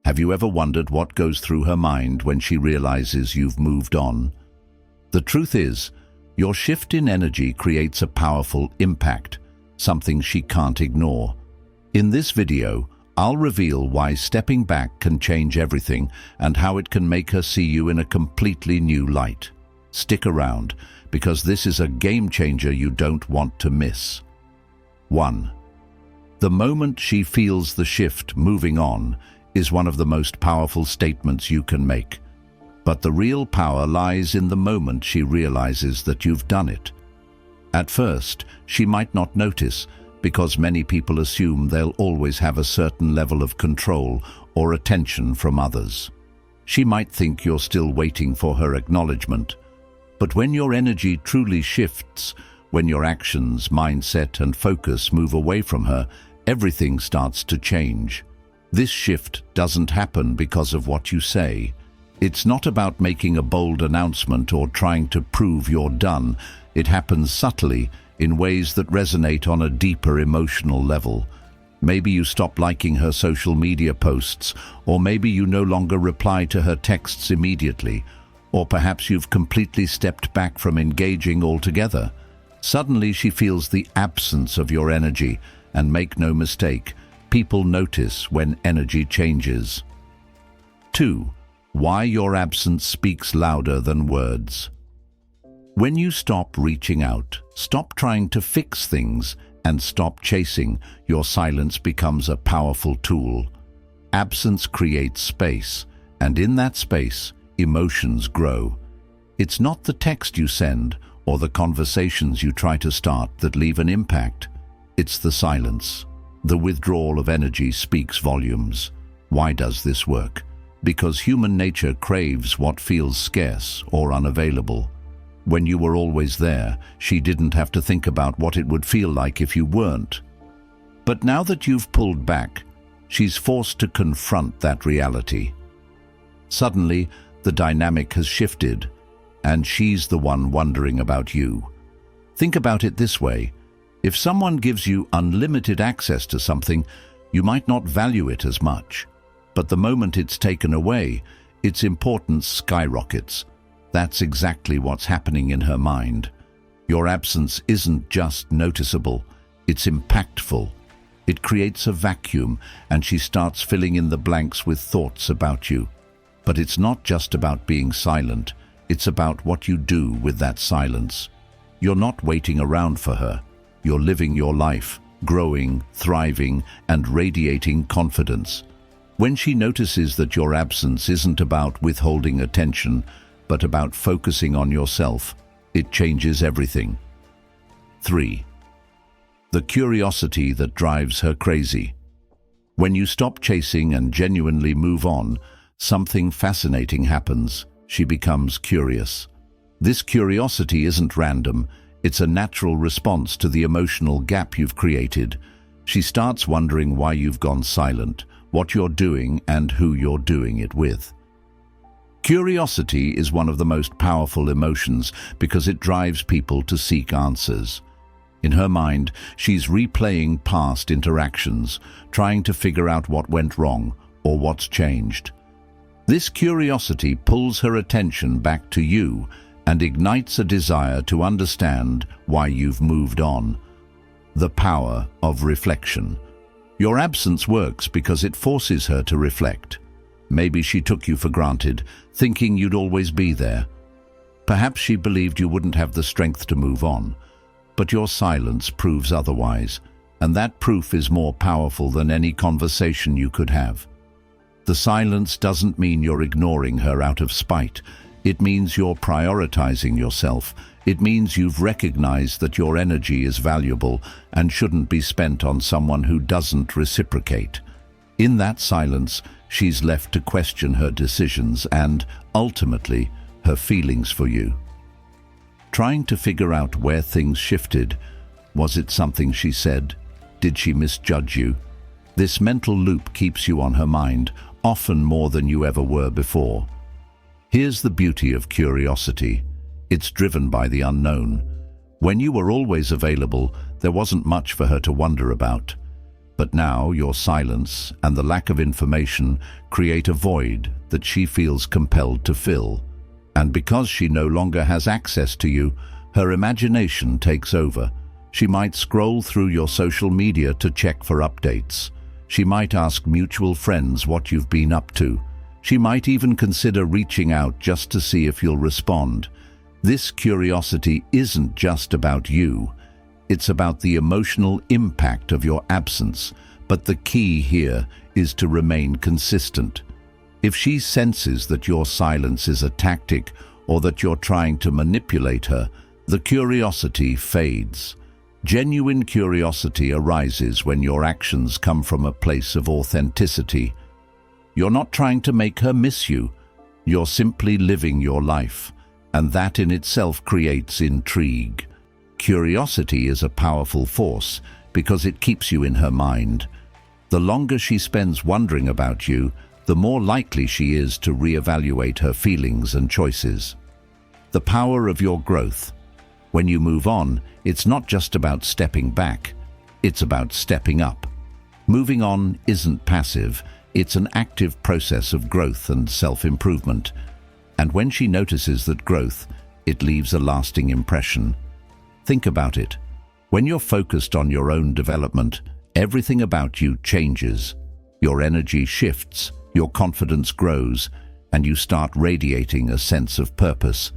Have you ever wondered what goes through her mind when she realizes you've moved on? The truth is, your shift in energy creates a powerful impact, something she can't ignore. In this video, I'll reveal why stepping back can change everything and how it can make her see you in a completely new light. Stick around, because this is a game changer you don't want to miss. 1. The moment she feels the shift moving on is one of the most powerful statements you can make. But the real power lies in the moment she realizes that you've done it. At first, she might not notice, because many people assume they'll always have a certain level of control or attention from others. She might think you're still waiting for her acknowledgement. But when your energy truly shifts, when your actions, mindset, and focus move away from her, everything starts to change. This shift doesn't happen because of what you say. It's not about making a bold announcement or trying to prove you're done. It happens subtly, in ways that resonate on a deeper emotional level. Maybe you stop liking her social media posts, or maybe you no longer reply to her texts immediately, or perhaps you've completely stepped back from engaging altogether. Suddenly she feels the absence of your energy, and make no mistake, people notice when energy changes. 2. Why your absence speaks louder than words. When you stop reaching out, stop trying to fix things, and stop chasing, your silence becomes a powerful tool. Absence creates space, and in that space, emotions grow. It's not the text you send or the conversations you try to start that leave an impact. It's the silence. The withdrawal of energy speaks volumes. Why does this work? Because human nature craves what feels scarce or unavailable. When you were always there, she didn't have to think about what it would feel like if you weren't. But now that you've pulled back, she's forced to confront that reality. Suddenly, the dynamic has shifted, and she's the one wondering about you. Think about it this way. If someone gives you unlimited access to something, you might not value it as much. But the moment it's taken away, its importance skyrockets. That's exactly what's happening in her mind. Your absence isn't just noticeable, it's impactful. It creates a vacuum, and she starts filling in the blanks with thoughts about you. But it's not just about being silent, it's about what you do with that silence. You're not waiting around for her. You're living your life, growing, thriving, and radiating confidence. When she notices that your absence isn't about withholding attention, but about focusing on yourself, it changes everything. 3. The curiosity that drives her crazy. When you stop chasing and genuinely move on, something fascinating happens. She becomes curious. This curiosity isn't random. It's a natural response to the emotional gap you've created. She starts wondering why you've gone silent, what you're doing, and who you're doing it with. Curiosity is one of the most powerful emotions because it drives people to seek answers. In her mind, she's replaying past interactions, trying to figure out what went wrong or what's changed. This curiosity pulls her attention back to you and ignites a desire to understand why you've moved on. The power of reflection. Your absence works because it forces her to reflect. Maybe she took you for granted, thinking you'd always be there. Perhaps she believed you wouldn't have the strength to move on. But your silence proves otherwise, and that proof is more powerful than any conversation you could have. The silence doesn't mean you're ignoring her out of spite. It means you're prioritizing yourself. It means you've recognized that your energy is valuable and shouldn't be spent on someone who doesn't reciprocate. In that silence, she's left to question her decisions and, ultimately, her feelings for you. Trying to figure out where things shifted. Was it something she said? Did she misjudge you? This mental loop keeps you on her mind, often more than you ever were before. Here's the beauty of curiosity. It's driven by the unknown. When you were always available, there wasn't much for her to wonder about. But now your silence and the lack of information create a void that she feels compelled to fill. And because she no longer has access to you, her imagination takes over. She might scroll through your social media to check for updates. She might ask mutual friends what you've been up to. She might even consider reaching out just to see if you'll respond. This curiosity isn't just about you. It's about the emotional impact of your absence, but the key here is to remain consistent. If she senses that your silence is a tactic or that you're trying to manipulate her, the curiosity fades. Genuine curiosity arises when your actions come from a place of authenticity. You're not trying to make her miss you. You're simply living your life, and that in itself creates intrigue. Curiosity is a powerful force because it keeps you in her mind. The longer she spends wondering about you, the more likely she is to reevaluate her feelings and choices. The power of your growth. When you move on, it's not just about stepping back, it's about stepping up. Moving on isn't passive, it's an active process of growth and self-improvement. And when she notices that growth, it leaves a lasting impression. Think about it. When you're focused on your own development, everything about you changes. Your energy shifts, your confidence grows, and you start radiating a sense of purpose.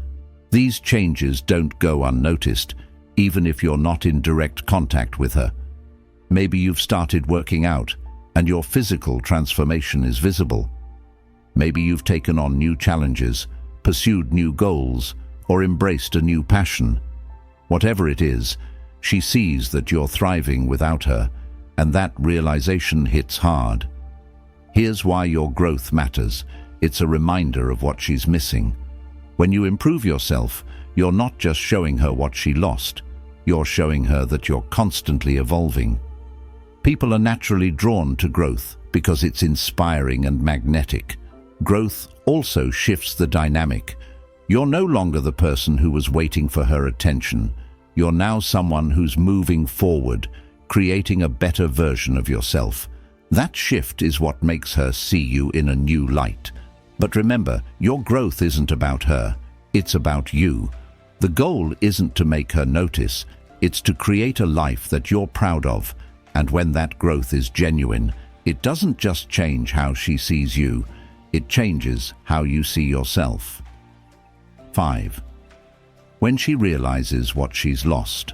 These changes don't go unnoticed, even if you're not in direct contact with her. Maybe you've started working out, and your physical transformation is visible. Maybe you've taken on new challenges, pursued new goals, or embraced a new passion. Whatever it is, she sees that you're thriving without her, and that realization hits hard. Here's why your growth matters. It's a reminder of what she's missing. When you improve yourself, you're not just showing her what she lost, you're showing her that you're constantly evolving. People are naturally drawn to growth because it's inspiring and magnetic. Growth also shifts the dynamic. You're no longer the person who was waiting for her attention. You're now someone who's moving forward, creating a better version of yourself. That shift is what makes her see you in a new light. But remember, your growth isn't about her, it's about you. The goal isn't to make her notice, it's to create a life that you're proud of. And when that growth is genuine, it doesn't just change how she sees you, it changes how you see yourself. 5. When she realizes what she's lost.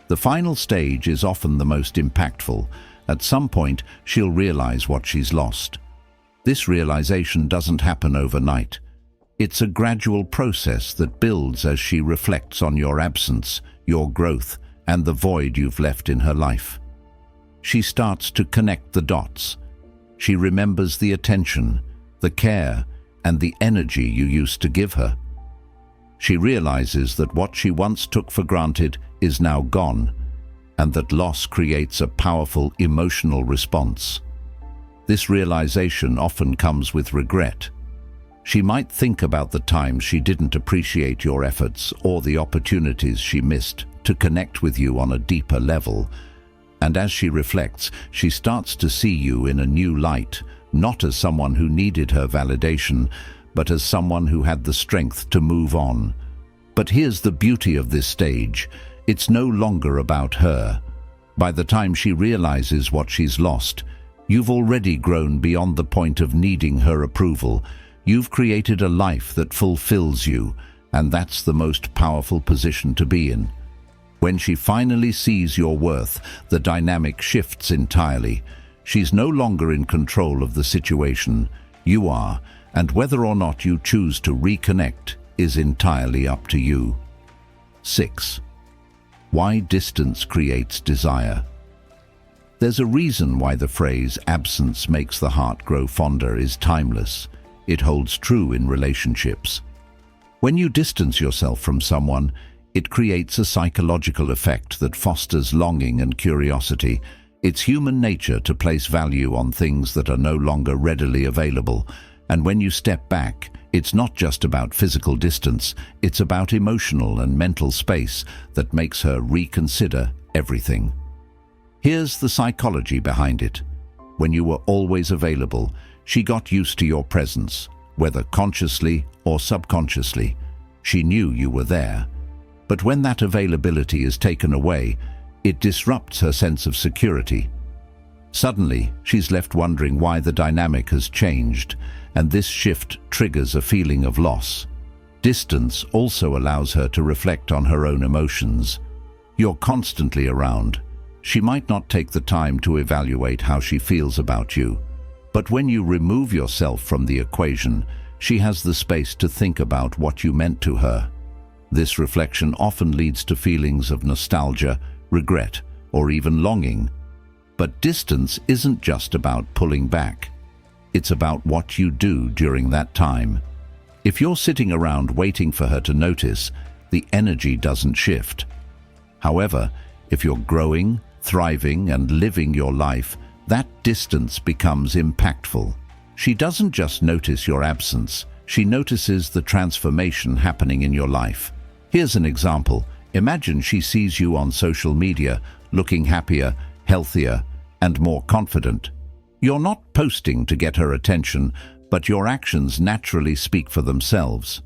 The final stage is often the most impactful. At some point, she'll realize what she's lost. This realization doesn't happen overnight. It's a gradual process that builds as she reflects on your absence, your growth, and the void you've left in her life. She starts to connect the dots. She remembers the attention, the care, and the energy you used to give her. She realizes that what she once took for granted is now gone, and that loss creates a powerful emotional response. This realization often comes with regret. She might think about the times she didn't appreciate your efforts or the opportunities she missed to connect with you on a deeper level. And as she reflects, she starts to see you in a new light, not as someone who needed her validation, but as someone who had the strength to move on. But here's the beauty of this stage. It's no longer about her. By the time she realizes what she's lost, you've already grown beyond the point of needing her approval. You've created a life that fulfills you, and that's the most powerful position to be in. When she finally sees your worth, the dynamic shifts entirely. She's no longer in control of the situation. You are, and whether or not you choose to reconnect is entirely up to you. 6. Why distance creates desire. There's a reason why the phrase "absence makes the heart grow fonder" is timeless. It holds true in relationships. When you distance yourself from someone, it creates a psychological effect that fosters longing and curiosity. It's human nature to place value on things that are no longer readily available. And when you step back, it's not just about physical distance, it's about emotional and mental space that makes her reconsider everything. Here's the psychology behind it. When you were always available, she got used to your presence, whether consciously or subconsciously. She knew you were there. But when that availability is taken away, it disrupts her sense of security. Suddenly, she's left wondering why the dynamic has changed, and this shift triggers a feeling of loss. Distance also allows her to reflect on her own emotions. You're constantly around. She might not take the time to evaluate how she feels about you. But when you remove yourself from the equation, she has the space to think about what you meant to her. This reflection often leads to feelings of nostalgia, regret, or even longing. But distance isn't just about pulling back. It's about what you do during that time. If you're sitting around waiting for her to notice, the energy doesn't shift. However, if you're growing, thriving, and living your life, that distance becomes impactful. She doesn't just notice your absence, she notices the transformation happening in your life. Here's an example. Imagine she sees you on social media, looking happier, healthier, and more confident. You're not posting to get her attention, but your actions naturally speak for themselves.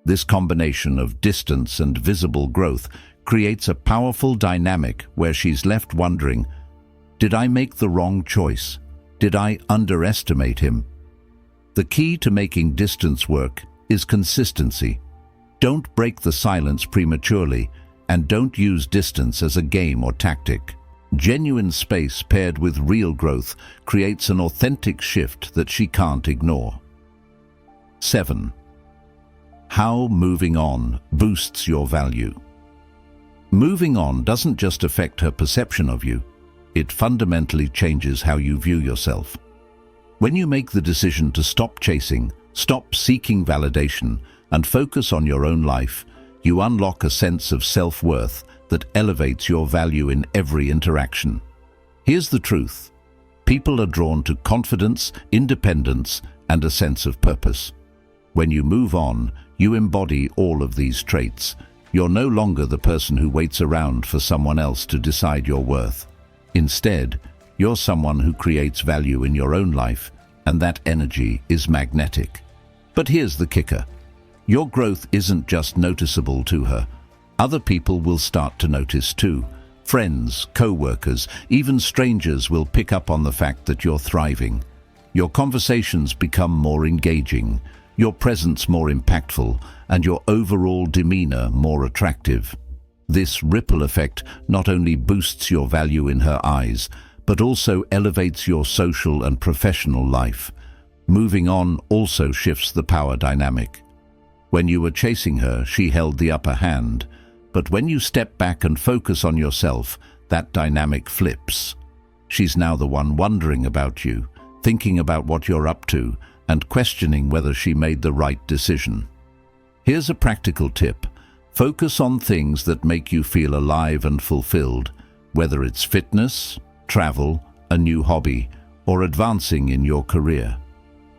This combination of distance and visible growth creates a powerful dynamic where she's left wondering, did I make the wrong choice? Did I underestimate him? The key to making distance work is consistency. Don't break the silence prematurely, and don't use distance as a game or tactic. Genuine space paired with real growth creates an authentic shift that she can't ignore. 7. How moving on boosts your value. Moving on doesn't just affect her perception of you, it fundamentally changes how you view yourself. When you make the decision to stop chasing, stop seeking validation, and focus on your own life, you unlock a sense of self-worth that elevates your value in every interaction. Here's the truth. People are drawn to confidence, independence, and a sense of purpose. When you move on, you embody all of these traits. You're no longer the person who waits around for someone else to decide your worth. Instead, you're someone who creates value in your own life, and that energy is magnetic. But here's the kicker. Your growth isn't just noticeable to her. Other people will start to notice too. Friends, co-workers, even strangers will pick up on the fact that you're thriving. Your conversations become more engaging, your presence more impactful, and your overall demeanor more attractive. This ripple effect not only boosts your value in her eyes, but also elevates your social and professional life. Moving on also shifts the power dynamic. When you were chasing her, she held the upper hand. But when you step back and focus on yourself, that dynamic flips. She's now the one wondering about you, thinking about what you're up to, and questioning whether she made the right decision. Here's a practical tip. Focus on things that make you feel alive and fulfilled, whether it's fitness, travel, a new hobby, or advancing in your career.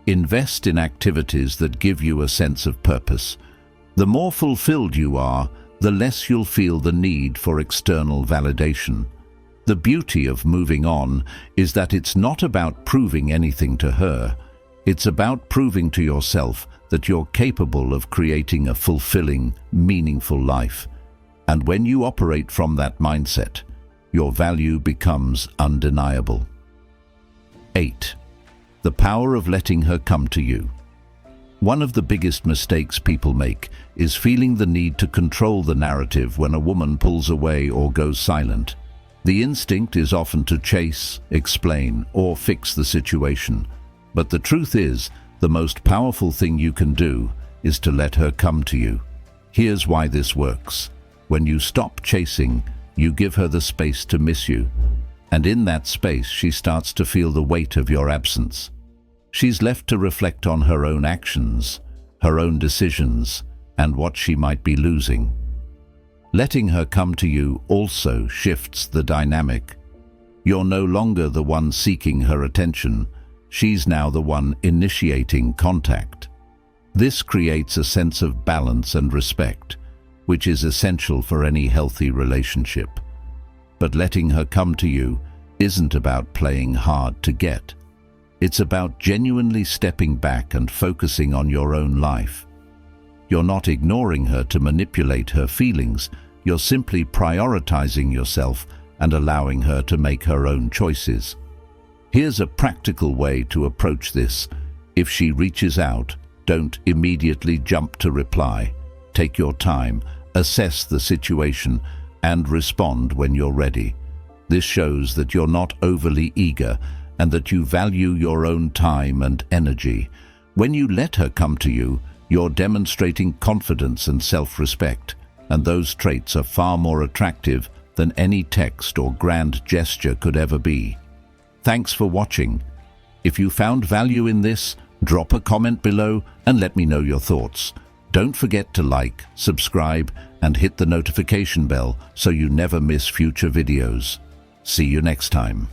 Invest in activities that give you a sense of purpose. The more fulfilled you are, the less you'll feel the need for external validation. The beauty of moving on is that it's not about proving anything to her. It's about proving to yourself that you're capable of creating a fulfilling, meaningful life. And when you operate from that mindset, your value becomes undeniable. 8. The power of letting her come to you. One of the biggest mistakes people make is feeling the need to control the narrative when a woman pulls away or goes silent. The instinct is often to chase, explain, or fix the situation. But the truth is, the most powerful thing you can do is to let her come to you. Here's why this works. When you stop chasing, you give her the space to miss you. And in that space, she starts to feel the weight of your absence. She's left to reflect on her own actions, her own decisions, and what she might be losing. Letting her come to you also shifts the dynamic. You're no longer the one seeking her attention. She's now the one initiating contact. This creates a sense of balance and respect, which is essential for any healthy relationship. But letting her come to you isn't about playing hard to get. It's about genuinely stepping back and focusing on your own life. You're not ignoring her to manipulate her feelings. You're simply prioritizing yourself and allowing her to make her own choices. Here's a practical way to approach this. If she reaches out, don't immediately jump to reply. Take your time, assess the situation, and respond when you're ready. This shows that you're not overly eager and that you value your own time and energy. When you let her come to you, you're demonstrating confidence and self-respect, and those traits are far more attractive than any text or grand gesture could ever be. Thanks for watching. If you found value in this, drop a comment below and let me know your thoughts. Don't forget to like, subscribe, and hit the notification bell so you never miss future videos. See you next time.